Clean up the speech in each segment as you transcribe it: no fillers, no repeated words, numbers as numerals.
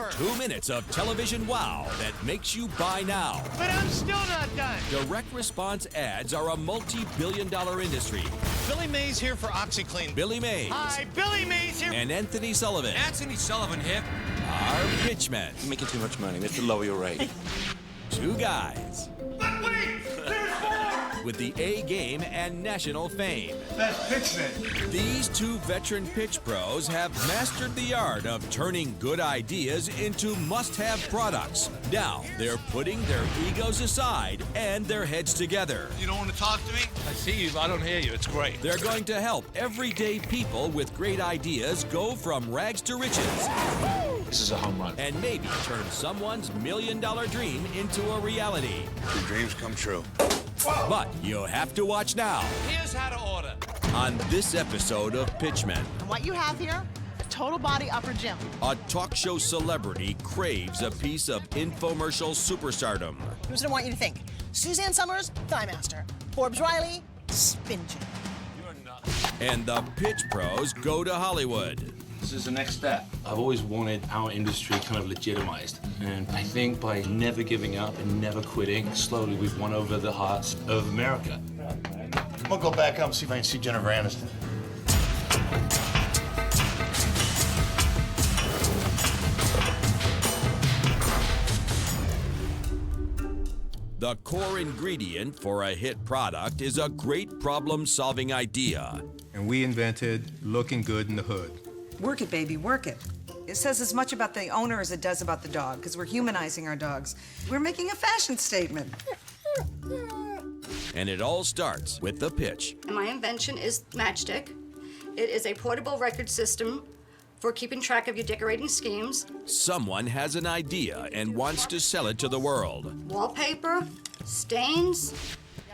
offer. 2 minutes of television wow that makes you buy now. But I'm still not done. Direct response ads are a multi-billion-dollar industry. Billy Mays here for OxyClean. Billy Mays Hi, Billy Mays here. and Anthony Sullivan Anthony Sullivan here. are pitchmen. You're making too much money. We have to lower your rate. Two guys But wait, there's more. with the A game and national fame. That's pitchman. These two veteran pitch pros have mastered the art of turning good ideas into must-have products. Now, they're putting their egos aside and their heads together. You don't want to talk to me? I see you, but I don't hear you. It's great. They're going to help everyday people with great ideas go from rags to riches This is a home run. and maybe turn someone's million-dollar dream into a reality. Your dreams come true. But you have to watch now Here's how to order. on this episode of Pitchmen. What you have here, a total body upper gym. A talk show celebrity craves a piece of infomercial superstardom. Here's what I want you to think. Suzanne Summers, Thigh Master. Forbes Riley, Spin Gym. You're nuts. And the pitch pros go to Hollywood. This is the next step. I've always wanted our industry kind of legitimized. And I think by never giving up and never quitting, slowly we've won over the hearts of America. I'm gonna go back up and see if I can see Jennifer Aniston. The core ingredient for a hit product is a great problem-solving idea. And we invented looking good in the hood. Work it, baby, work it. It says as much about the owner as it does about the dog, because we're humanizing our dogs. We're making a fashion statement. And it all starts with the pitch. My invention is Matchstick. It is a portable record system for keeping track of your decorating schemes. Someone has an idea and wants to sell it to the world. Wallpaper, stains.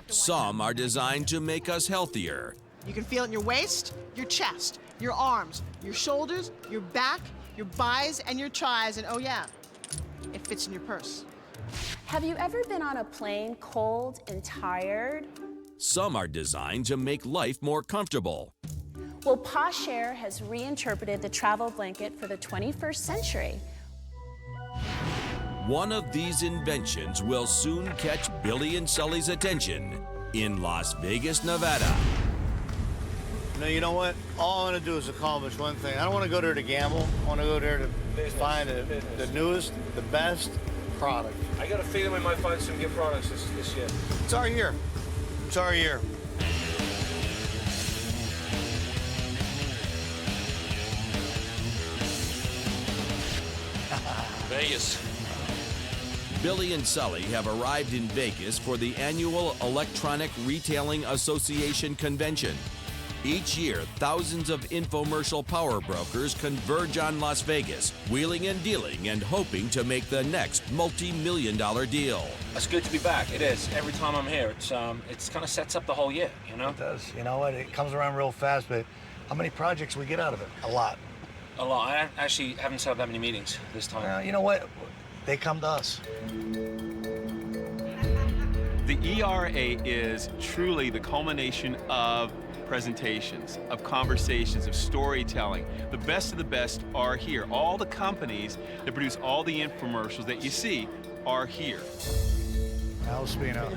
Some are designed to make us healthier. You can feel it in your waist, your chest, your arms, your shoulders, your back, your bis, and your tries, and oh yeah, it fits in your purse. Have you ever been on a plane cold and tired? Some are designed to make life more comfortable. Well, Posh Air has reinterpreted the travel blanket for the 21st century. One of these inventions will soon catch Billy and Sully's attention in Las Vegas, Nevada. No, you know what? All I want to do is accomplish one thing. I don't want to go there to gamble. I want to go there to find the newest, the best product. I got a feeling we might find some good products this year. It's our year. It's our year. Vegas. Billy and Sully have arrived in Vegas for the annual Electronic Retailing Association convention. Each year, thousands of infomercial power brokers converge on Las Vegas, wheeling and dealing and hoping to make the next multi-million-dollar deal. It's good to be back. It is. Every time I'm here, it's kind of sets up the whole year, you know? It does. You know what? It comes around real fast, but how many projects we get out of it? A lot. A lot. I actually haven't set up that many meetings this time. You know what? They come to us. The ERA is truly the culmination of presentations, of conversations, of storytelling. The best of the best are here. All the companies that produce all the infomercials that you see are here. Al Spino.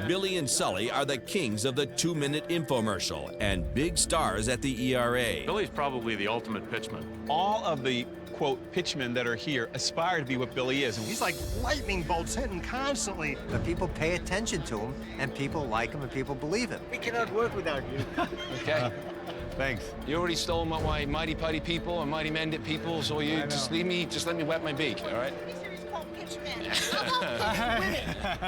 Billy and Sully are the kings of the 2-minute infomercial and big stars at the ERA. Billy's probably the ultimate pitchman. All of the, quote, pitchmen that are here aspire to be what Billy is. And He's like lightning bolts hitting constantly. But people pay attention to him, and people like him, and people believe him. We cannot work without you. Okay. Thanks. You already stole my mighty putty people and mighty mended people, so you just let me wet my beak, all right?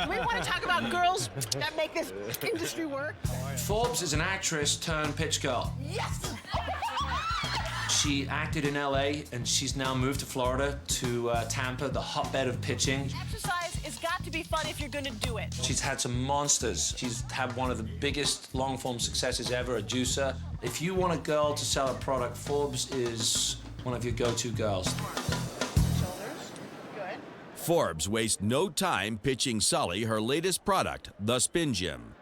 We want to talk about girls that make this industry work. Forbes is an actress turned pitch girl. Yes! She acted in LA, and she's now moved to Florida, to Tampa, the hotbed of pitching. Exercise has got to be fun if you're going to do it. She's had some monsters. She's had one of the biggest long-form successes ever, a juicer. If you want a girl to sell a product, Forbes is one of your go-to girls. Shoulders. Good. Forbes wastes no time pitching Sully her latest product, the Spin Gym.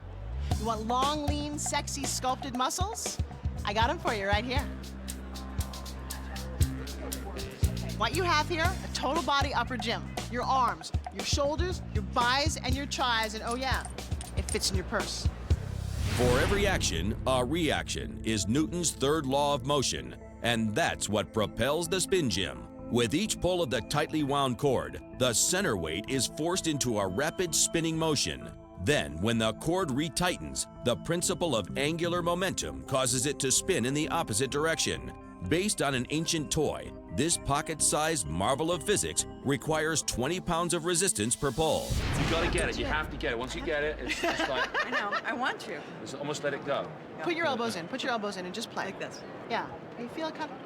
You want long, lean, sexy, sculpted muscles? I got them for you right here. What you have here, a total body upper gym. Your arms, your shoulders, your bis, and your tris, and oh yeah, it fits in your purse. For every action, a reaction is Newton's third law of motion, and that's what propels the Spin Gym. With each pull of the tightly wound cord, the center weight is forced into a rapid spinning motion. Then, when the cord retightens, the principle of angular momentum causes it to spin in the opposite direction. Based on an ancient toy, this pocket-sized marvel of physics requires 20 pounds of resistance per pull. You gotta get it. You have to get it. Once you get it, it's like... I know, I want to. Just almost let it go. Put your elbows in. Put your elbows in and just play. Like this. Yeah. You feel it kind of...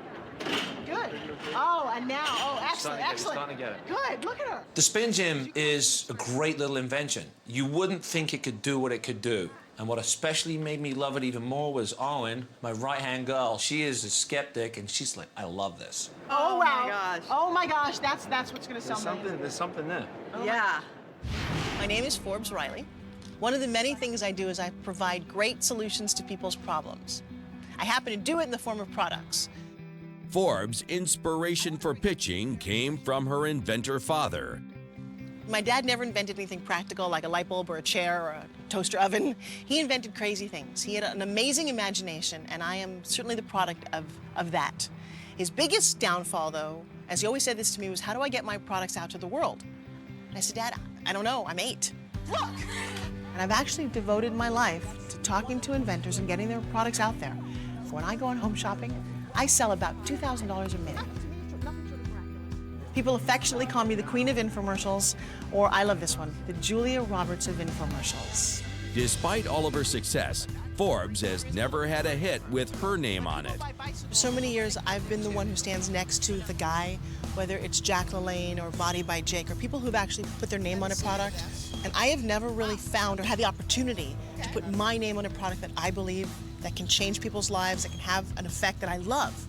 Good. Oh, and now, oh, excellent, excellent. Starting to get it. Good, look at her. The Spin Gym is a great little invention. You wouldn't think it could do what it could do. And what especially made me love it even more was Owen, my right-hand girl. She is a skeptic, and she's like, I love this. Oh, wow. my gosh. Oh, my gosh, that's what's going to sell me. There's something there. Yeah. My name is Forbes Riley. One of the many things I do is I provide great solutions to people's problems. I happen to do it in the form of products. Forbes' inspiration for pitching came from her inventor father. My dad never invented anything practical like a light bulb or a chair or a toaster oven. He invented crazy things. He had an amazing imagination, and I am certainly the product of that. His biggest downfall, though, as he always said this to me, was how do I get my products out to the world? And I said, Dad, I don't know, I'm 8. Look! And I've actually devoted my life to talking to inventors and getting their products out there. When I go on home shopping, I sell about $2,000 a minute. People affectionately call me the queen of infomercials, or I love this one, the Julia Roberts of infomercials. Despite all of her success, Forbes has never had a hit with her name on it. For so many years, I've been the one who stands next to the guy, whether it's Jack LaLanne or Body by Jake, or people who've actually put their name on a product. And I have never really found or had the opportunity to put my name on a product that I believe that can change people's lives, that can have an effect that I love.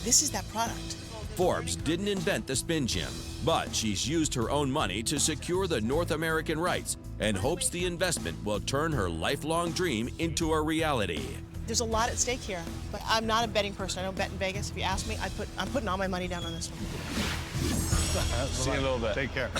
This is that product. Forbes didn't invent the Spin Gym, but she's used her own money to secure the North American rights and hopes the investment will turn her lifelong dream into a reality. There's a lot at stake here, but I'm not a betting person. I don't bet in Vegas. If you ask me, I'm putting all my money down on this one. See you in a little bit. Take care.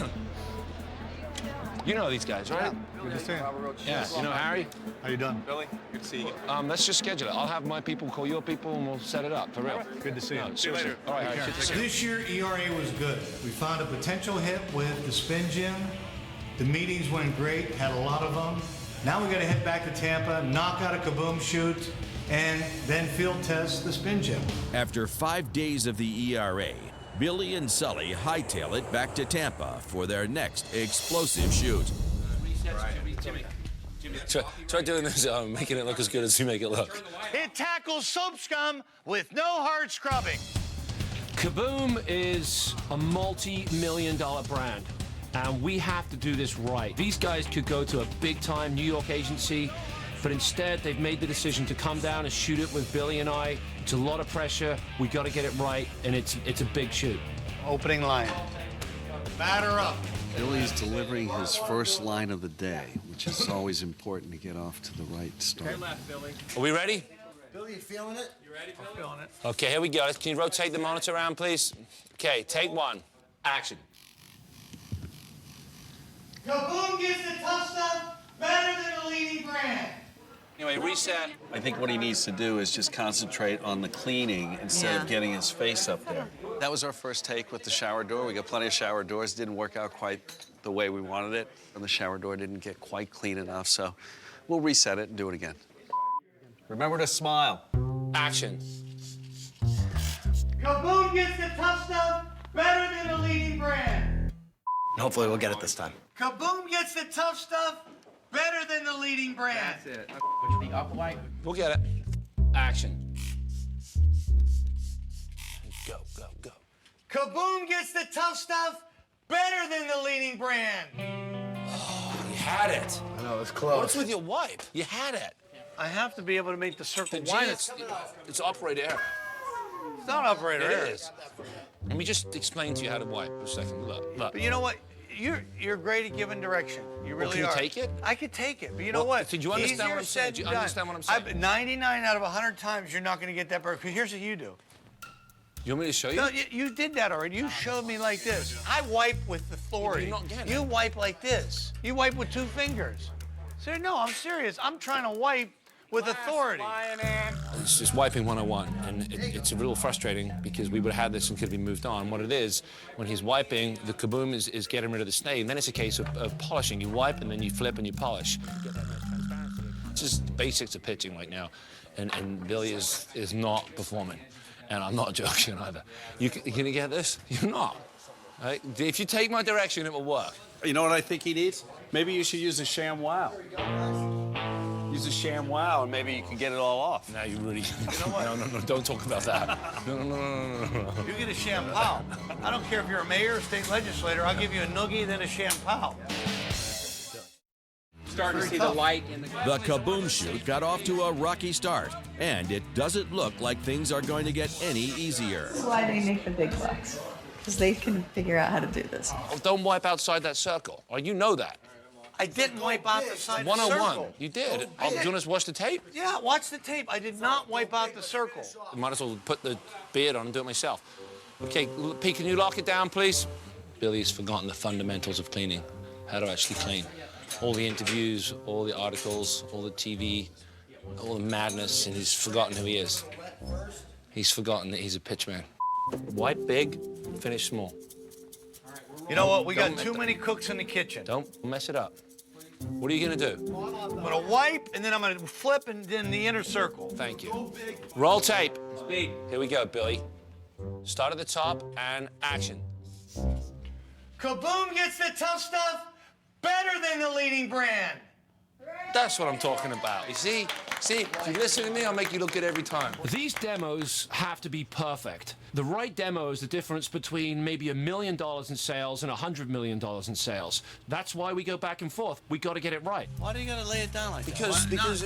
You know these guys, right? Good to see you. Yeah. You know Harry? How you doing? Billy, good to see you. Let's just schedule it. I'll have my people call your people, and we'll set it up, for real. Good to see you. No, See you later. All right, Harry. This year, ERA was good. We found a potential hit with the Spin Gym. The meetings went great, had a lot of them. Now we got to head back to Tampa, knock out a kaboom shoot, and then field test the Spin Gym. After 5 days of the ERA, Billy and Sully hightail it back to Tampa for their next explosive shoot. Try doing this, making it look as good as you make it look. It tackles soap scum with no hard scrubbing. Kaboom is a multi-million-dollar brand, and we have to do this right. These guys could go to a big-time New York agency, but instead they've made the decision to come down and shoot it with Billy and I. It's a lot of pressure. We got to get it right, and it's a big shoot. Opening line. Batter up. Billy's delivering his first line of the day, which is always important to get off to the right start. Are we ready? Billy, you feeling it? You ready, I'm feeling it. Okay, here we go. Can you rotate the monitor around, please? Okay, take one. Action. Kaboom gets the tough stuff better than the leading brand. Anyway, reset. I think what he needs to do is just concentrate on the cleaning instead of getting his face up there. That was our first take with the shower door. We got plenty of shower doors. Didn't work out quite the way we wanted it. And the shower door didn't get quite clean enough, so we'll reset it and do it again. Remember to smile. Action. Kaboom gets the tough stuff better than the leading brand. Hopefully we'll get it this time. Kaboom gets the tough stuff better than the leading brand. That's it. The up light. We'll get it. Action. Go, go, go. Kaboom gets the tough stuff better than the leading brand. Oh, you had it. I know, it's close. What's with your wipe? You had it. I have to be able to make the circle The wide. it's operator error. It's not operator error. It is. Let me just explain to you how to wipe for a second. Look. But you know what? You're great at giving direction. You really can are. you take it? I could take it, but you know Well, what? did you understand Easier what I'm saying? said Do you than done. understand what I'm saying? 99 out of 100 times, you're not going to get that bird. Here's what you do. You want me to show you? No, you did that already. You showed me like this. I wipe with authority. You wipe like this. You wipe with 2 fingers. So, no, I'm serious. I'm trying to wipe with authority. It's just wiping 101, and it's a little frustrating because we would have had this and could be moved on. What it is, when he's wiping, the kaboom is getting rid of the stain, and then it's a case of polishing. You wipe, and then you flip, and you polish. You get that nice transparency. It's just the basics of pitching right now, and Billy is not performing. And I'm not joking either. You gonna get this? You're not. Right? If you take my direction, it will work. You know what I think he needs? Maybe you should use a ShamWow. Use a ShamWow, and maybe you can get it all off. Now you really... You know what? No, don't talk about that. No. You get a shampoo. I don't care if you're a mayor or state legislator. I'll give you a noogie, then a shampoo. Starting to see the light in the... The Kaboom Shoot got off to a rocky start, and it doesn't look like things are going to get any easier. That's why they make the big bucks, because they can figure out how to do this. Oh, don't wipe outside that circle. Oh, you know that. I didn't wipe out the side of the 101. circle. You did. Oh, do you want us to watch the tape? Yeah, watch the tape. I did not wipe out the circle. I might as well put the beard on and do it myself. Okay, Pete, can you lock it down, please? Billy's forgotten the fundamentals of cleaning, how to actually clean. All the interviews, all the articles, all the TV, all the madness, and he's forgotten who he is. He's forgotten that he's a pitchman. Wipe big, finish small. You know what? We got too many cooks in the kitchen. Don't mess it up. What are you gonna do? I'm gonna wipe, and then I'm gonna flip, and then the inner circle. Thank you. Roll tape. Speed. Here we go, Billy. Start at the top and action. Kaboom gets the tough stuff better than the leading brand. That's what I'm talking about. You see, if you listen to me, I'll make you look good every time. These demos have to be perfect. The right demo is the difference between maybe $1 million in sales and $100 million in sales. That's why we go back and forth. We got to get it right. Why do you got to lay it down like that? Because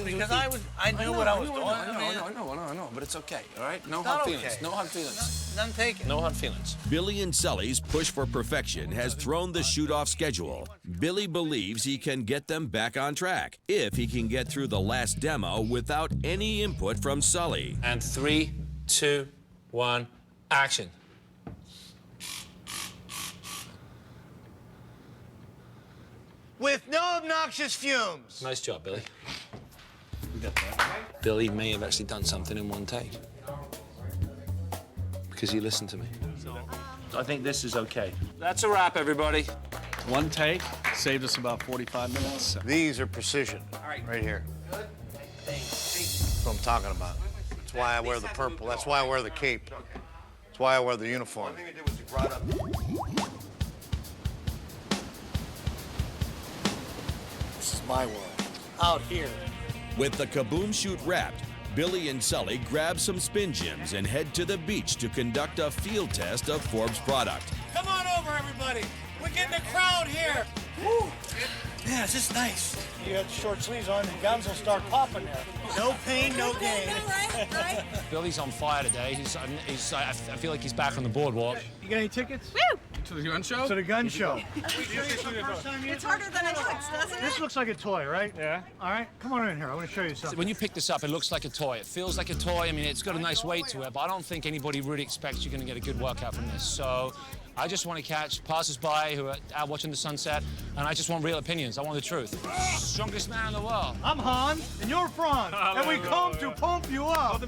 I knew what I was doing. I know, but it's okay, all right? No hard feelings. No hard feelings. None taken. No hard feelings. Billy and Sully's push for perfection has thrown the shoot off schedule. Billy believes he can get them back on track if he can get through the last demo without any input from Sully. And 3, 2, 1, action. With no obnoxious fumes. Nice job, Billy. You got that. Billy may have actually done something in one take. Because he listened to me. I think this is okay. That's a wrap, everybody. One take saved us about 45 minutes. These are precision, right here. That's what I'm talking about. That's why I wear the purple. That's why I wear the cape. That's why I wear the uniform. This is my world. Out here. With the Kaboom Shoot wrapped, Billy and Sully grab some spin gyms and head to the beach to conduct a field test of Forbes product. Come on over, everybody. We're getting a crowd here. Woo. Yeah, it's just nice. You got the short sleeves on, the guns will start popping there. No pain, no gain. Right? Billy's on fire today. I feel like he's back on the boardwalk. You got any tickets? Woo! To the gun show? To the gun show. It's harder than it looks, doesn't it? This looks like a toy, right? Yeah. All right, come on in here. I want to show you something. When you pick this up, it looks like a toy. It feels like a toy. I mean, it's got a nice weight to it, but I don't think anybody really expects you're going to get a good workout from this. So I just want to catch passers-by who are out watching the sunset, and I just want real opinions. I want the truth. Strongest man in the world. I'm Han, and you're Franz, and we come to pump you up.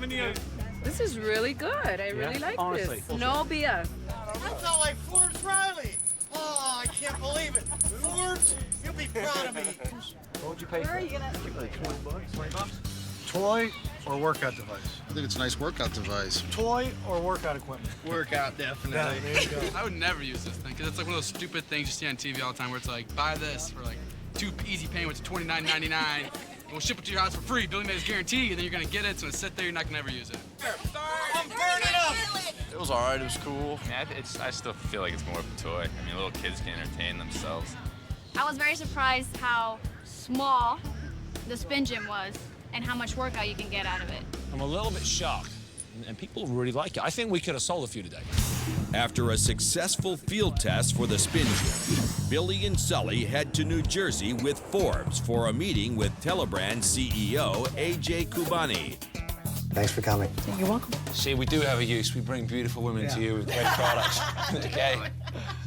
This is really good. I really like this. No BS. I felt like Forbes Riley. Oh, I can't believe it. Forbes, you'll be proud of me. What would you pay for it? Like 20 bucks. Toy or workout device? I think it's a nice workout device. Toy or workout equipment? Workout, definitely. Yeah, there you go. I would never use this thing because it's like one of those stupid things you see on TV all the time where it's like, buy this for like 2 easy payments of $29.99 and we'll ship it to your house for free. Billy made his guarantee, and then you're gonna get it, it's gonna sit there, you're not gonna ever use it. I'm burning up. It was all right. It was cool. I still feel like it's more of a toy. I mean, little kids can entertain themselves. I was very surprised how small the spin gym was and how much workout you can get out of it. I'm a little bit shocked, and people really like it. I think we could have sold a few today. After a successful field test for the spin gym, Billy and Sully head to New Jersey with Forbes for a meeting with Telebrand CEO AJ Kubani. Thanks for coming. You're welcome. See, we do have a use. We bring beautiful women to you with great products. Okay?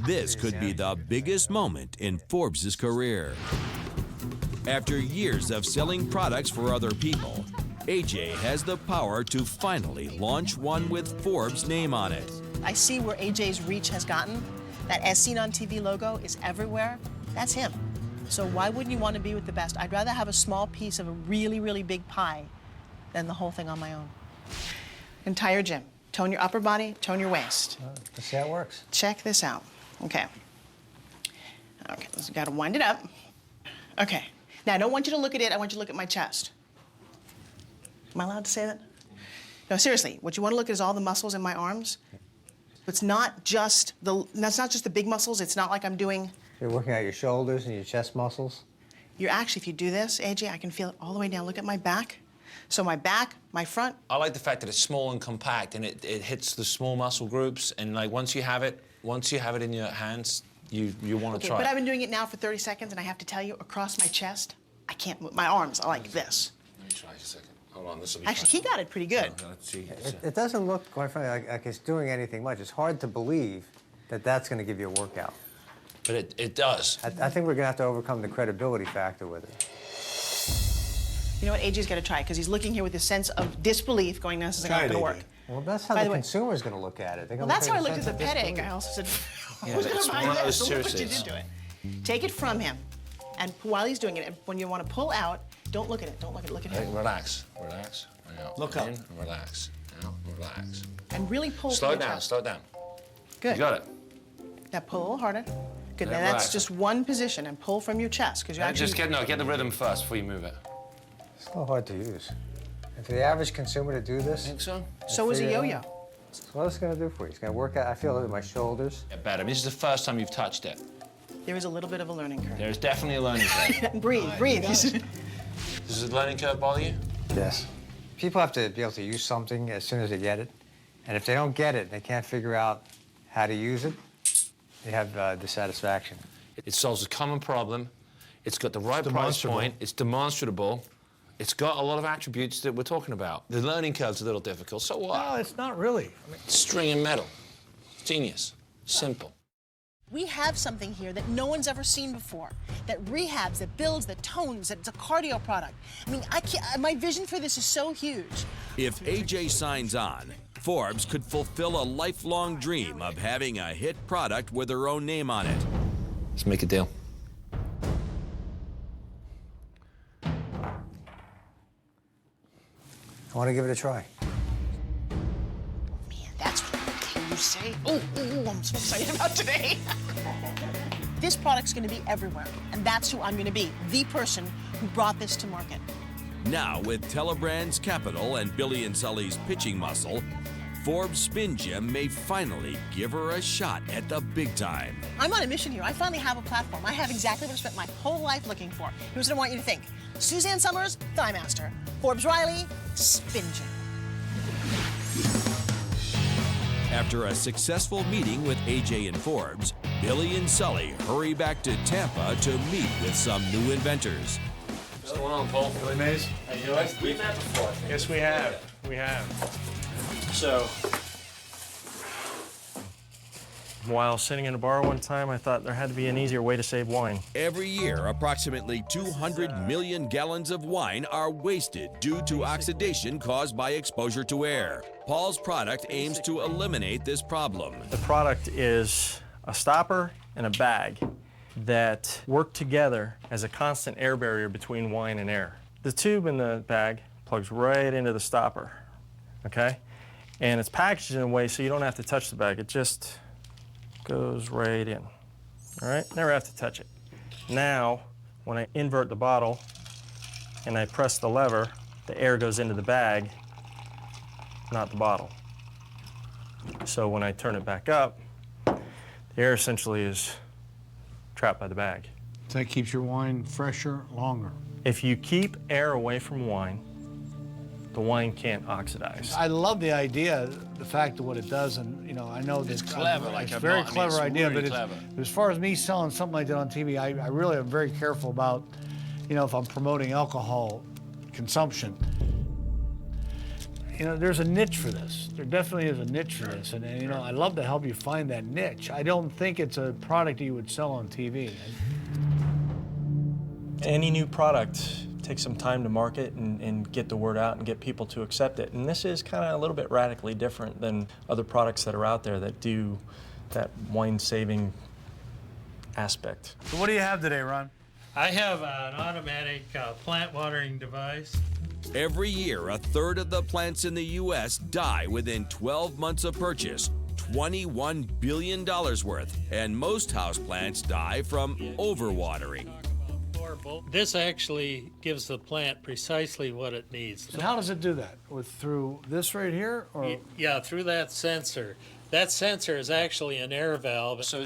This could be the biggest moment in Forbes' career. After years of selling products for other people, AJ has the power to finally launch one with Forbes' name on it. I see where AJ's reach has gotten. That As Seen on TV logo is everywhere. That's him. So why wouldn't you want to be with the best? I'd rather have a small piece of a really, really big pie than the whole thing on my own. Entire gym. Tone your upper body, tone your waist. Let's see how it works. Check this out. Okay. Okay, so gotta wind it up. Okay. Now, I don't want you to look at it, I want you to look at my chest. Am I allowed to say that? No, seriously, what you want to look at is all the muscles in my arms. It's not just that's not just the big muscles, it's not like I'm doing... You're working out your shoulders and your chest muscles? You're actually, if you do this, AJ, I can feel it all the way down. Look at my back. So my back, my front. I like the fact that it's small and compact, and it hits the small muscle groups, and like once you have it in your hands, you want to try But it. I've been doing it now for 30 seconds, and I have to tell you, across my chest, I can't move. My arms are like this. Let me try a second. Hold on, this will be Actually, he got it pretty good. Let's see. It doesn't look, quite frankly, like it's doing anything much. It's hard to believe that that's going to give you a workout. But it does. I think we're going to have to overcome the credibility factor with it. You know what? AJ's got to try it, because he's looking here with this sense of disbelief, going, this is not going to work. Well, that's how By the the way- consumer's going to look at it. They're Well, gonna that's look how I at looked at sense the of pet egg. disbelief. I also said, Yeah, who's but going it's to one buy of those this? Look what you seriously, did to it. Take it from him, and while he's doing it, when you want to pull out, don't look at it. Don't look at it. Look at him. Relax, relax. Out. Look up. In, relax. Out, relax. And really pull Slow from it your down, chest. slow it down. Good. You got it. Now pull a little harder. Good. Yeah, Now that's relax. just one position, and pull from your chest, because you're actually... Just get the rhythm first before you move it. It's a little hard to use. And for the average consumer to do this... Think so? So is a yo-yo. So what is it going to do for you? It's going to work out. I feel it in my shoulders. Get better. This is the first time you've touched it. There is a little bit of a learning curve. There's definitely a learning curve. Breathe, breathe. Does the learning curve bother you? Yes. People have to be able to use something as soon as they get it. And if they don't get it, they can't figure out how to use it, they have dissatisfaction. It solves a common problem. It's got the right price demonstrable. point. It's demonstrable. It's got a lot of attributes that we're talking about. The learning curve's a little difficult. So what? No, it's not really. String and metal. Genius. Simple. We have something here that no one's ever seen before, that rehabs, that builds, that tones, that it's a cardio product. I mean, my vision for this is so huge. If AJ signs on, Forbes could fulfill a lifelong dream of having a hit product with her own name on it. Let's make a deal. I want to give it a try. That's what you say. Oh, I'm so excited about today. This product's going to be everywhere, and that's who I'm going to be, the person who brought this to market. Now, with Telebrand's capital and Billy and Sully's pitching muscle, Forbes Spin Gym may finally give her a shot at the big time. I'm on a mission here. I finally have a platform. I have exactly what I've spent my whole life looking for. Here's what I want you to think. Suzanne Summers, Thigh Master. Forbes Riley, Spin Gym. After a successful meeting with AJ and Forbes, Billy and Sully hurry back to Tampa to meet with some new inventors. What's going on, Paul? Billy Mays? How you doing? We've met before. Yes, we have. We have. So, while sitting in a bar one time, I thought there had to be an easier way to save wine. Every year, approximately 200 million gallons of wine are wasted due to oxidation caused by exposure to air. Paul's product aims to eliminate this problem. The product is a stopper and a bag that work together as a constant air barrier between wine and air. The tube in the bag plugs right into the stopper, okay? And it's packaged in a way so you don't have to touch the bag. It just goes right in, all right? Never have to touch it. Now, when I invert the bottle and I press the lever, the air goes into the bag, not the bottle. So when I turn it back up, the air essentially is trapped by the bag. That keeps your wine fresher longer. If you keep air away from wine, the wine can't oxidize. I love the idea, the fact of what it does, and I know that It's clever, like it's a I'm very not- I mean, clever it's idea. really But clever. as far as me selling something like that on TV, I really am very careful about, if I'm promoting alcohol consumption. you know, there's a niche for this. There definitely is a niche for this. And you know, I'd love to help you find that niche. I don't think it's a product you would sell on TV. Any new product takes some time to market and get the word out and get people to accept it. And this is kind of a little bit radically different than other products that are out there that do that wine-saving aspect. So what do you have today, Ron? I have an automatic plant watering device. Every year, a third of the plants in the U.S. die within 12 months of purchase, $21 billion worth, and most houseplants die from overwatering. This actually gives the plant precisely what it needs. And how does it do that? Through this right here? Or? Yeah, through that sensor. That sensor is actually an air valve. So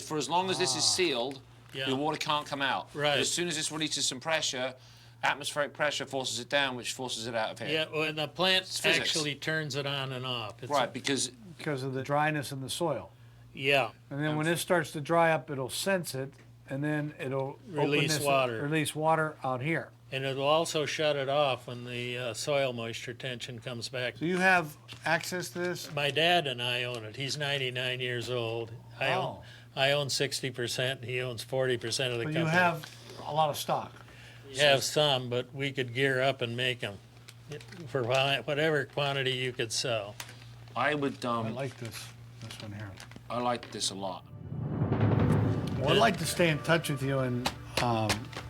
for as long as this is sealed, the water can't come out. Right. But as soon as this releases some pressure, atmospheric pressure forces it down, which forces it out of here. Yeah, well, and the plant actually turns it on and off. Right, because of the dryness in the soil. Yeah. And then when this starts to dry up, it'll sense it, and then it'll Release water. Release water out here. And it'll also shut it off when the soil moisture tension comes back. So you have access to this? My dad and I own it. He's 99 years old. I own 60%, and he owns 40% of the company. You have a lot of stock. We have some, but we could gear up and make them for whatever quantity you could sell. I would. I like this one here. I like this a lot. Well, I'd like to stay in touch with you and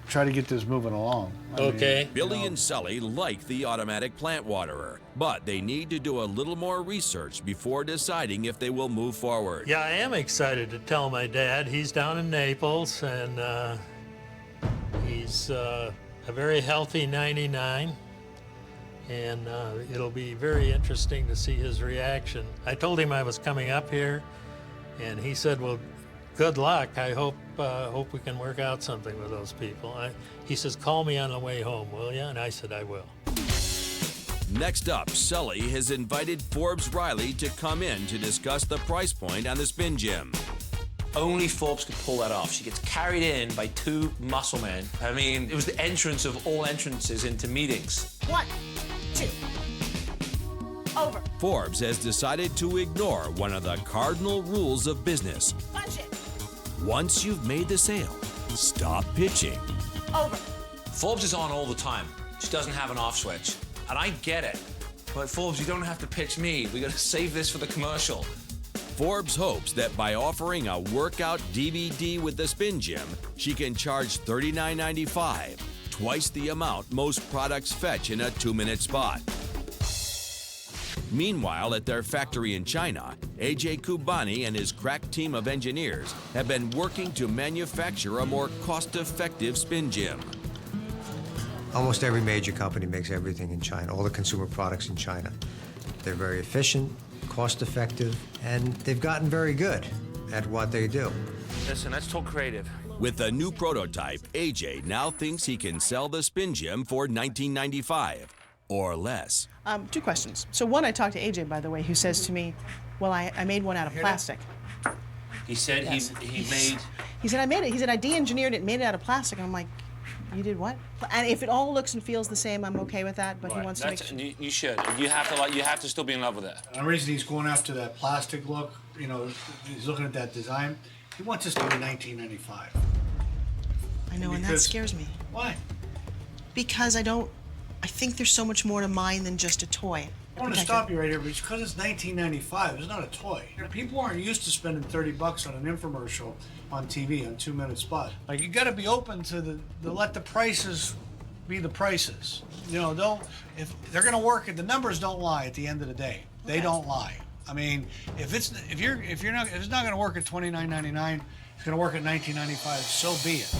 try to get this moving along. Okay. Billy and Sully like the automatic plant waterer, but they need to do a little more research before deciding if they will move forward. Yeah, I am excited to tell my dad. He's down in Naples, and he's a very healthy 99. And it'll be very interesting to see his reaction. I told him I was coming up here, and he said, well, good luck. I hope we can work out something with those people. He says, call me on the way home, will you? And I said, I will. Next up, Sully has invited Forbes Riley to come in to discuss the price point on the Spin Gym. Only Forbes could pull that off. She gets carried in by two muscle men. I mean, it was the entrance of all entrances into meetings. 1, 2, over. Forbes has decided to ignore one of the cardinal rules of business. Punch it. Once you've made the sale, stop pitching. Over. Forbes is on all the time. She doesn't have an off switch. And I get it. But Forbes, you don't have to pitch me. We gotta save this for the commercial. Forbes hopes that by offering a workout DVD with the Spin Gym, she can charge $39.95, twice the amount most products fetch in a 2-minute spot. Meanwhile, at their factory in China, AJ Kubani and his crack team of engineers have been working to manufacture a more cost-effective Spin Gym. Almost every major company makes everything in China, all the consumer products in China. They're very efficient, cost-effective, and they've gotten very good at what they do. Listen, let's talk creative. With the new prototype, AJ now thinks he can sell the Spin Gym for $19.95 or less. 2 questions. So one, I talked to AJ, by the way, who says to me, well, I made one out of plastic. He said Yes. he made... He said, I made it. He said, I de-engineered it, made it out of plastic. And I'm like, you did what? And if it all looks and feels the same, I'm okay with that, but he wants to make sure. You should. You have to still be in love with it. The reason he's going after that plastic look, you know, he's looking at that design. He wants us to be $19.95. I know, and that scares me. Why? Because I think there's so much more to mine than just a toy. I want to stop you right here, but it's because it's $19.95. It's not a toy. People aren't used to spending $30 on an infomercial on TV, on 2-minute spot. Like, you got to be open to let the prices be the prices. You know, if they're going to work, the numbers don't lie at the end of the day. They don't lie. I mean, if it's not going to work at $29.99, it's going to work at $19.95. So be it.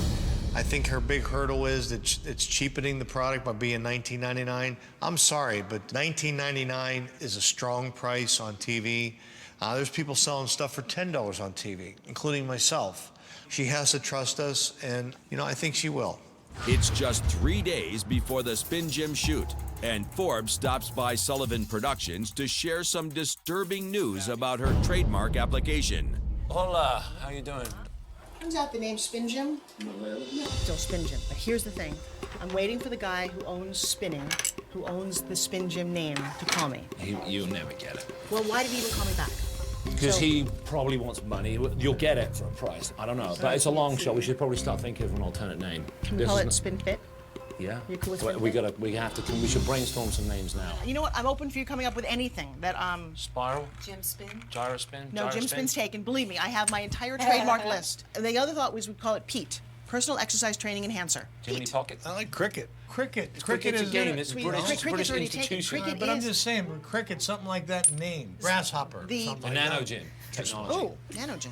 I think her big hurdle is that it's cheapening the product by being $19.99. I'm sorry, but $19.99 is a strong price on TV. There's people selling stuff for $10 on TV, including myself. She has to trust us, and, you know, I think she will. It's just 3 days before the Spin Gym shoot, and Forbes stops by Sullivan Productions to share some disturbing news about her trademark application. Hola, how you doing? Turns out the name Spin Gym, still Spin Gym. But here's the thing. I'm waiting for the guy who owns Spinning, who owns the Spin Gym name, to call me. You'll never get it. Well, why did he even call me back? Because So- he probably wants money. You'll get it for a price. I don't know. But it's a long shot. We should probably start thinking of an alternate name. Can we call it Spin Fit? Yeah. You cool with we Spin Fit? we should brainstorm some names now. You know what? I'm open for you coming up with anything that Spiral? Gym Spin? Gyrospin? No, Gym Gyrospin? Spin's taken. Believe me, I have my entire trademark list. And the other thought was we'd call it PETE, Personal Exercise Training Enhancer. Jiminy Pocket? I like cricket. Cricket. Cricket's a is game. It's a Cricket's British already taken. institution. Cricket But I'm is- just saying, with cricket, something like that name. Grasshopper. The- something A like nano that. gym technology. Oh, Nanogym.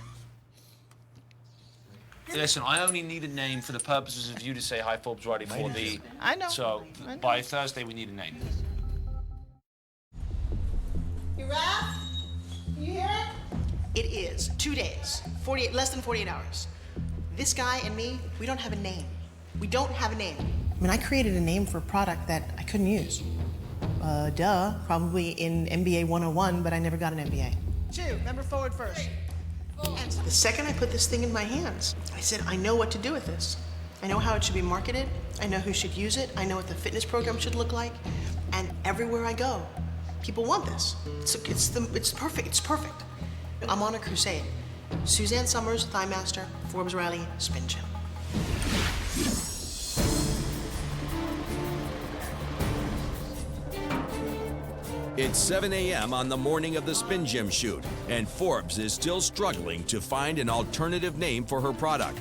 Listen, I only need a name for the purposes of you to say hi, Forbes Riley, for the. I know. So I know. by Thursday, we need a name. You Ralph? You hear it? It is 2 days, less than 48 hours. This guy and me, we don't have a name. We don't have a name. I mean, I created a name for a product that I couldn't use. Probably in MBA 101, but I never got an MBA. Remember forward first. And the second I put this thing in my hands, I said, I know what to do with this. I know how it should be marketed. I know who should use it. I know what the fitness program should look like. And everywhere I go, people want this. It's perfect. It's perfect. I'm on a crusade. Suzanne Summers, Thigh Master, Forbes Riley, Spin Gym. It's 7 a.m. on the morning of the Spin Gym shoot, and Forbes is still struggling to find an alternative name for her product.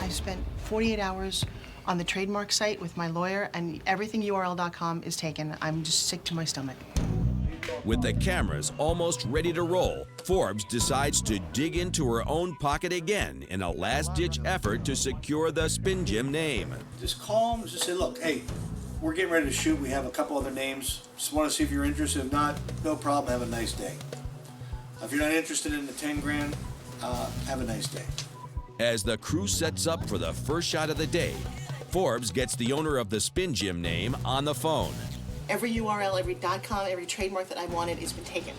I spent 48 hours on the trademark site with my lawyer, and everything URL.com is taken. I'm just sick to my stomach. With the cameras almost ready to roll, Forbes decides to dig into her own pocket again in a last-ditch effort to secure the Spin Gym name. Just call them, just say, look, hey, we're getting ready to shoot. We have a couple other names. Just want to see if you're interested. If not, no problem. Have a nice day. If you're not interested in the 10 grand, have a nice day. As the crew sets up for the first shot of the day, Forbes gets the owner of the Spin Gym name on the phone. Every URL, every .com, every trademark that I wanted has been taken.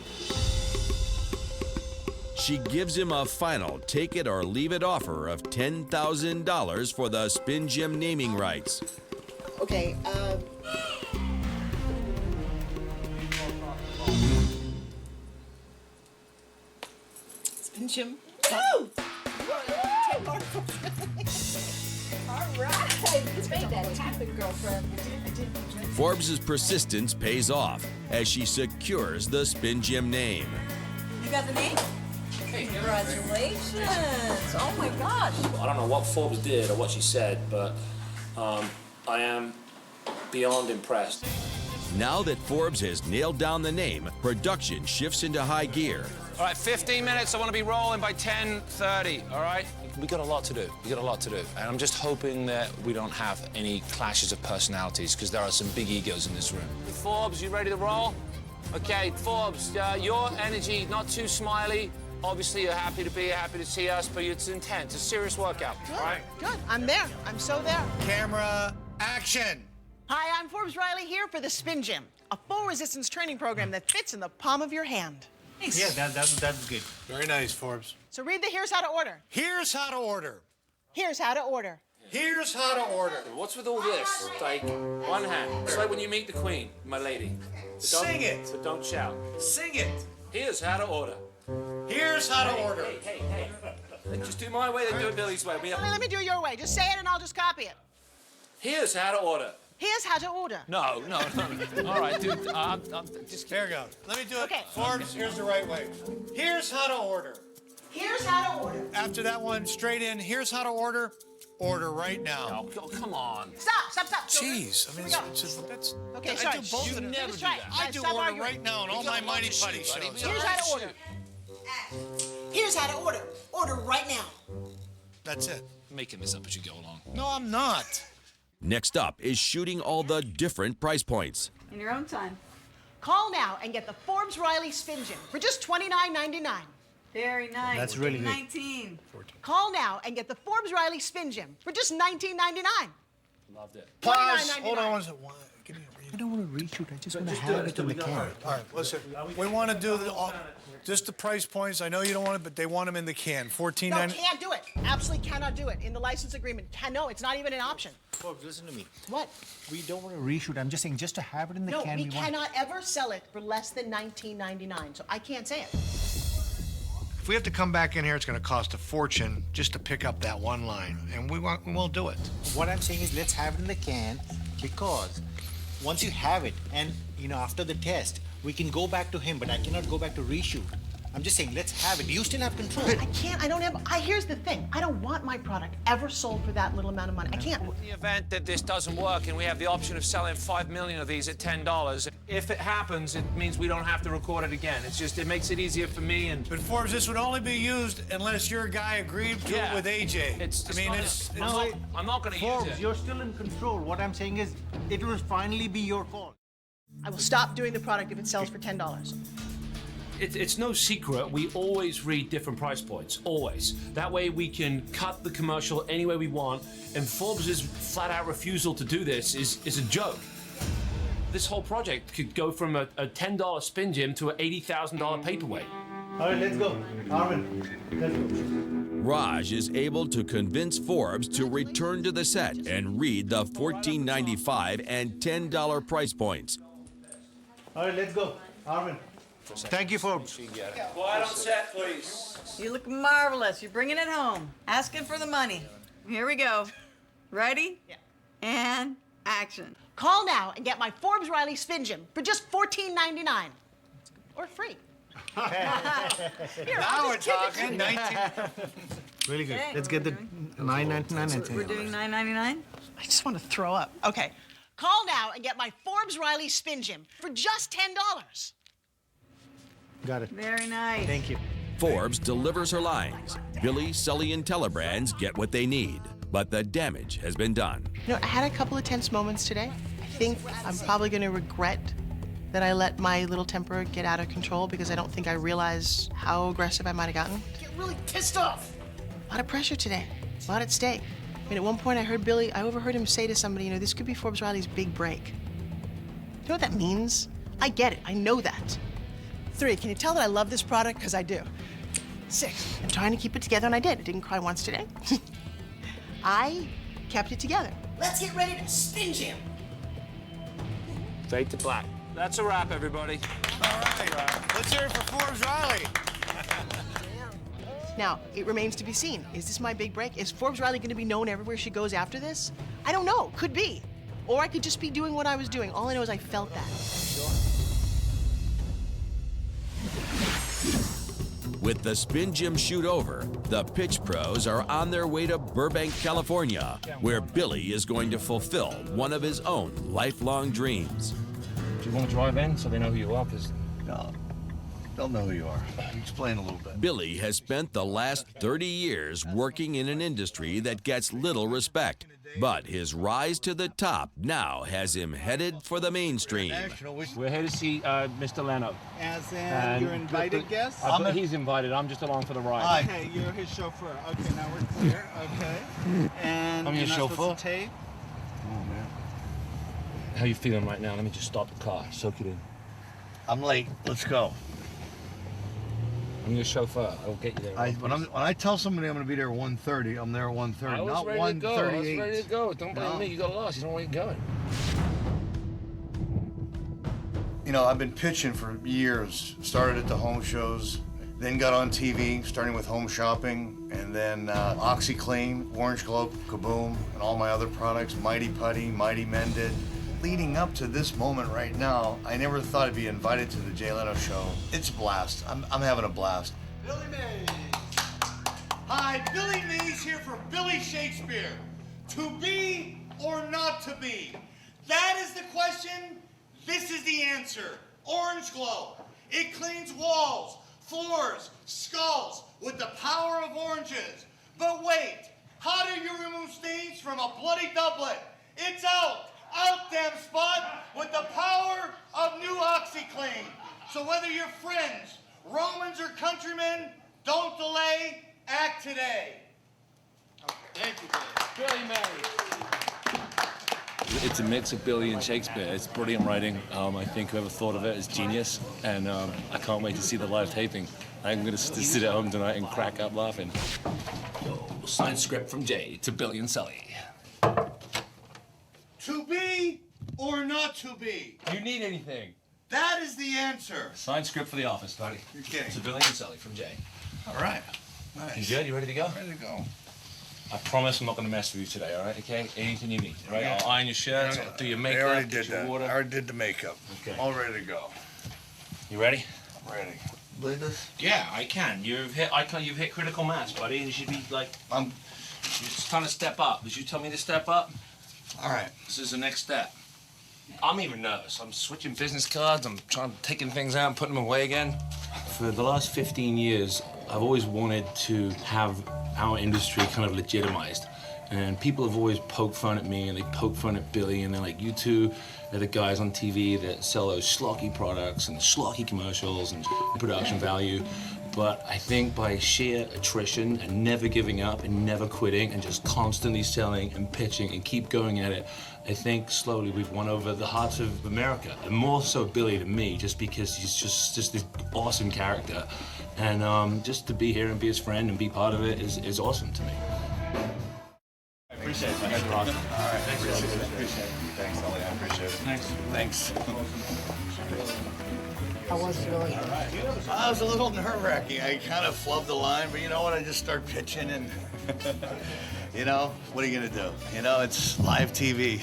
She gives him a final take it or leave it offer of $10,000 for the Spin Gym naming rights. Okay, Spin Gym. Woo! All right. Let's make that happen, girlfriend. Forbes' persistence pays off as she secures the Spin Gym name. You got the name? Congratulations. Oh my gosh. I don't know what Forbes did or what she said, but I am beyond impressed. Now that Forbes has nailed down the name, production shifts into high gear. All right, 15 minutes. I want to be rolling by 10:30. All right. We got a lot to do. We got a lot to do, and I'm just hoping that we don't have any clashes of personalities because there are some big egos in this room. Forbes, you ready to roll? Okay, Forbes, your energy not too smiley. Obviously, you're happy to be here, happy to see us, but it's intense. It's a serious workout. Good, all right. good. I'm there. I'm so there. Camera, action. Hi, I'm Forbes Riley here for the Spin Gym, a full resistance training program that fits in the palm of your hand. Yeah, that's good. Very nice, Forbes. So read the here's how to order. Here's how to order. Here's how to order. Here's how to order. What's with all this? Like, one hand. It's like when you meet the Queen, my lady. But don't- Sing it. But don't shout. Sing it. Here's how to order. Here's how to order. Hey. Just do my way, then do it Billy's way. Let me do it your way. Just say it and I'll just copy it. Here's how to order. Here's how to order. No. All right, dude. I'm just There you go. Let me do it. Okay. Forbes, here's the right way. Here's how to order. Here's how to order. After that one, straight in. Here's how to order. Order right now. Oh, come on. Stop. Jeez, I mean, Here we go. it's just, that's. Okay, I sorry. do both You of them. never Just do try it. that. I Guys, do stop order arguing. right now on all We got my a lot Mighty to Putty shoot, buddy. shows. We got Here's a how lot to order. shoot. Here's how to order. Order right now. That's it. Making this up as you go along. No, I'm not. Next up is shooting all the different price points. In your own time. Call now and get the Forbes Riley Spin Gym for just $29.99. Very nice. That's really good. 19. Call now and get the Forbes Riley Spin Gym for just $19.99. Loved it. Pause. $29.99. Hold on one second. Give me a read I don't want to reshoot. I just want to Just do have it. it in the can. All right, listen. We want to do just the price points. I know you don't want it, but they want them in the can. No, $14.99. can't do it. Absolutely cannot do it. In the license agreement, no, it's not even an option. Forbes, listen to me. What? We don't want to reshoot. I'm just saying, just to have it in the No, can. we want... cannot ever sell it for less than $19.99, so I can't say it. If we have to come back in here, it's going to cost a fortune just to pick up that one line, and we won't do it. What I'm saying is, let's have it in the can, because once you have it, and after the test, we can go back to him, but I cannot go back to reshoot. I'm just saying, let's have it. You still have control. I can't. I don't have. Here's the thing. I don't want my product ever sold for that little amount of money. I can't. In the event that this doesn't work and we have the option of selling 5 million of these at $10, if it happens, it means we don't have to record it again. It makes it easier for me and... But Forbes, this would only be used unless your guy agreed to it with AJ. I'm not going to use Forbes, it. you're still in control. What I'm saying is, it will finally be your call. I will stop doing the product if it sells for $10. It's no secret, we always read different price points, always. That way we can cut the commercial any way we want, and Forbes' flat-out refusal to do this is a joke. This whole project could go from a $10 spin gym to an $80,000 paperweight. All right, let's go. Arvin, let's go. Raj is able to convince Forbes to return to the set and read the $14.95 and $10 price points. All right, let's go. Arvin. Thank you, Forbes. Quiet on set, please. You look marvelous. You're bringing it home. Asking for the money. Here we go. Ready? Yeah. And action. Call now and get my Forbes Riley Spin Gym for just $14.99. Or free. Here, Now we're talking. 19. Really good. Okay, Let's get the $9.99 and We're $10. doing $9.99? I just want to throw up. Okay. Call now and get my Forbes Riley Spin Gym for just $10. Got it. Very nice. Thank you. Forbes delivers her lines. Billy, Sully, and Telebrands get what they need, but the damage has been done. I had a couple of tense moments today. I think I'm probably going to regret that I let my little temper get out of control because I don't think I realized how aggressive I might have gotten. Get really pissed off. A lot of pressure today. A lot at stake. At one point I overheard him say to somebody, this could be Forbes Riley's big break. You know what that means? I get it. I know that. 3, can you tell that I love this product? Because I do. 6, I'm trying to keep it together, and I did. I didn't cry once today. I kept it together. Let's get ready to spin gym. Fade to black. That's a wrap, everybody. All right. Let's hear it for Forbes Riley. Now, it remains to be seen. Is this my big break? Is Forbes Riley going to be known everywhere she goes after this? I don't know. Could be. Or I could just be doing what I was doing. All I know is I felt that. With the Spin Gym shoot over, the Pitch Pros are on their way to Burbank, California, where Billy is going to fulfill one of his own lifelong dreams. Do you want to drive in so they know who you are? No, they'll know who you are. Explain a little bit. Billy has spent the last 30 years working in an industry that gets little respect, but his rise to the top now has him headed for the mainstream. We're here to see Mr. Leno. As in, And your invited guest? He's invited. I'm just along for the ride. Okay, you're his chauffeur. Okay, now we're clear. Okay. And I'm your you're not chauffeur? supposed to tape? Oh, man. How you feeling right now? Let me just stop the car. Soak it in. I'm late. Let's go. I'm your chauffeur. I'll get you there. When I tell somebody I'm going to be there at 1:30, I'm there at 1:30, I was not ready to go. I was 1:38. ready to go. Don't blame me. You got lost. You don't know where you're going. I've been pitching for years. Started at the home shows, then got on TV, starting with Home Shopping, and then OxyClean, Orange Glow, Kaboom, and all my other products, Mighty Putty, Mighty Mended. Leading up to this moment right now, I never thought I'd be invited to the Jay Leno show. It's a blast. I'm having a blast. Billy Mays. Hi, Billy Mays here for Billy Shakespeare. To be or not to be? That is the question. This is the answer. Orange Glow. It cleans walls, floors, skulls with the power of oranges. But wait, how do you remove stains from a bloody doublet? It's out damn spot with the power of new OxyClean. So whether you're friends, Romans, or countrymen, don't delay, act today. Thank you, Billy. Billy Mays. It's a mix of Billy and Shakespeare. It's brilliant writing. I think whoever thought of it is genius, and I can't wait to see the live taping. I'm going to sit at home tonight and crack up laughing. Signed script from Jay to Billy and Sully. To be or not to be? You need anything? That is the answer. Signed script for The Office, buddy. You're kidding. To Billy and Sully from Jay. All right. Nice. You good? You ready to go? Ready to go. I promise I'm not going to mess with you today, all right? Okay? Anything you need, all right? I'll iron your shirts, I'll do your makeup, They already get did your that. water. I already did the makeup. Okay. All ready to go. You ready? I'm ready. Believe this? Yeah, I can. You've hit critical mass, buddy, and you should be like, you're just trying to step up. Did you tell me to step up? All right. This is the next step. I'm even nervous. I'm switching business cards. I'm taking things out and putting them away again. For the last 15 years, I've always wanted to have our industry kind of legitimized. And people have always poked fun at me, and they poke fun at Billy, and they're like, you two are the guys on TV that sell those schlocky products and schlocky commercials and production value. But I think by sheer attrition and never giving up and never quitting and just constantly selling and pitching and keep going at it, I think slowly we've won over the hearts of America. And more so Billy to me, just because he's just this awesome character. And just to be here and be his friend and be part of it is awesome to me. I appreciate it. You guys are awesome. All right. Appreciate it. Thanks, Ellie. I appreciate it. Thanks. How was it going? It was a little nerve-wracking. I kind of flubbed the line, but you know what? I just start pitching and, you know, what are you going to do? You know, it's live TV.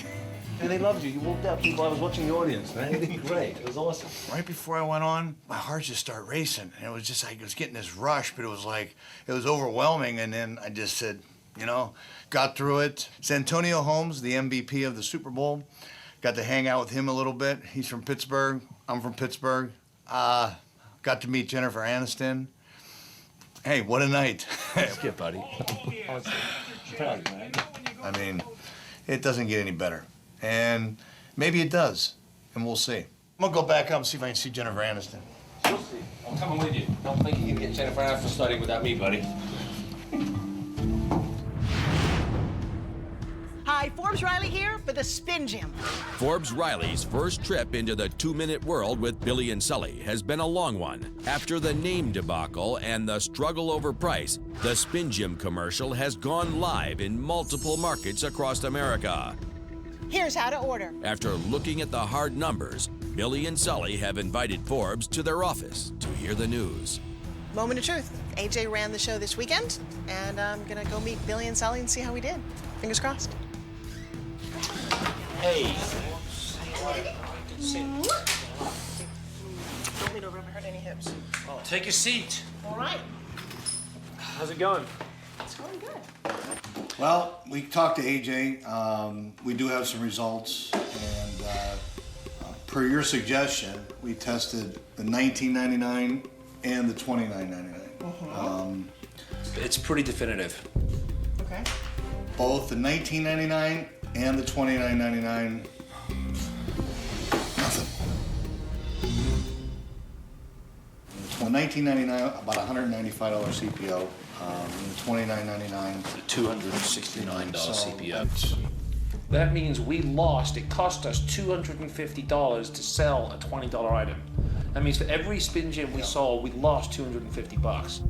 And they loved you. You walked out. People, I was watching the audience, man. You did great. It was awesome. Right before I went on, my heart just started racing. And it was just like, I was getting this rush, but it was like, it was overwhelming. And then I just said, you know, got through it. Santonio Holmes, the MVP of the Super Bowl, got to hang out with him a little bit. He's from Pittsburgh. I'm from Pittsburgh. Got to meet Jennifer Aniston. Hey, what a night. Skip, buddy. I mean, it doesn't get any better. And maybe it does, and we'll see. I'm gonna go back up and see if I can see Jennifer Aniston. You'll see. I'm coming with you. Don't think you can get Jennifer Aniston studying without me, buddy. Hi, Forbes Riley here for the Spin Gym. Forbes Riley's first trip into the 2-minute world with Billy and Sully has been a long one. After the name debacle and the struggle over price, the Spin Gym commercial has gone live in multiple markets across America. Here's how to order. After looking at the hard numbers, Billy and Sully have invited Forbes to their office to hear the news. Moment of truth. AJ ran the show this weekend, and I'm gonna go meet Billy and Sully and see how we did. Fingers crossed. Hey. Don't lean over, don't hurt any hips. Take a seat. All right. How's it going? It's going good. Well, we talked to AJ. We do have some results, and per your suggestion, we tested the $19.99 and the $29.99. It's pretty definitive. Okay. Both the $19.99 and the $29.99. Nothing. Well, $19.99 about $195 CPO. $29.99. $269 So CPO. That means we lost. It cost us $250 to sell a $20 item. That means for every Spin Gym we sold, we lost $250.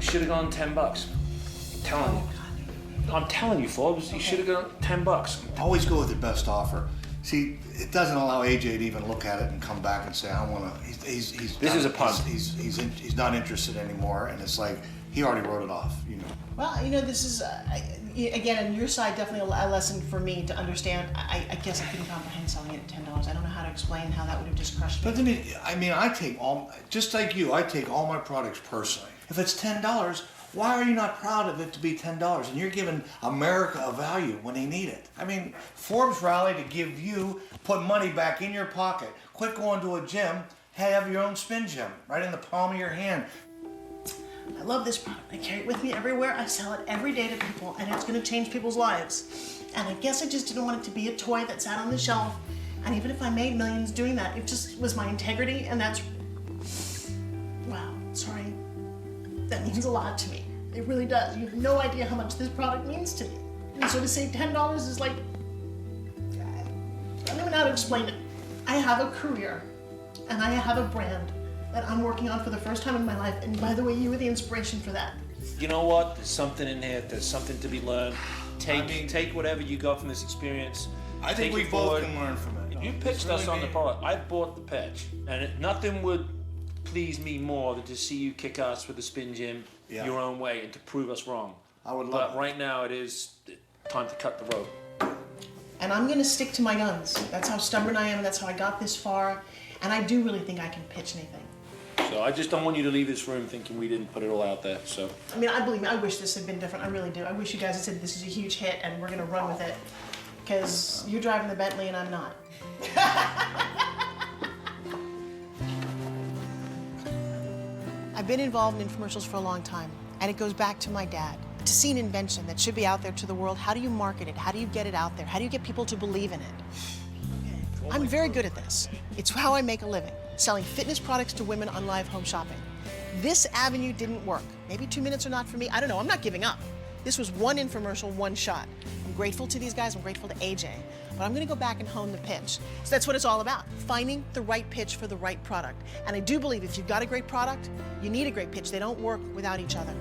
Should have gone $10. I'm telling you. I'm telling you, Forbes, you should have gone $10. Always go with the best offer. See, it doesn't allow AJ to even look at it and come back and say, I want to. He's This is a punt. He's not interested anymore, and it's like he already wrote it off. You know. Well, you know, this is, again, on your side, definitely a lesson for me to understand. I guess I couldn't comprehend selling it at $10. I don't know how to explain how that would have just crushed me. But then, I mean, I take just like you, I take all my products personally. If it's $10, why are you not proud of it to be $10? And you're giving America a value when they need it. I mean, Forbes Rally to give you, put money back in your pocket. Quit going to a gym, have your own Spin Gym right in the palm of your hand. I love this product. I carry it with me everywhere. I sell it every day to people, and it's going to change people's lives. And I guess I just didn't want it to be a toy that sat on the shelf. And even if I made millions doing that, it just was my integrity, and that's... Wow, sorry. That means a lot to me. It really does. You have no idea how much this product means to me. And so to say $10 is like explain it. I have a career, and I have a brand that I'm working on for the first time in my life. And by the way, you were the inspiration for that. You know what? There's something in here. There's something to be learned. Take whatever you got from this experience. I think we both can learn from it. You pitched us on the product. I bought the pitch, and nothing would please me more than to see you kick ass with the Spin Gym your own way and to prove us wrong. I would love But that. right now, it is time to cut the rope. And I'm gonna stick to my guns. That's how stubborn I am, and that's how I got this far. And I do really think I can pitch anything. So I just don't want you to leave this room thinking we didn't put it all out there. So I mean, I believe me, I wish this had been different. I really do. I wish you guys had said this is a huge hit and we're gonna run with it. Because you're driving the Bentley and I'm not. I've been involved in infomercials for a long time, and it goes back to my dad. To see an invention that should be out there to the world, how do you market it? How do you get it out there? How do you get people to believe in it? I'm very good at this. It's how I make a living, selling fitness products to women on live home shopping. This avenue didn't work. Maybe 2 minutes are not for me. I don't know. I'm not giving up. This was one infomercial, one shot. I'm grateful to these guys. I'm grateful to AJ. But I'm going to go back and hone the pitch. So that's what it's all about, finding the right pitch for the right product. And I do believe if you've got a great product, you need a great pitch. They don't work without each other.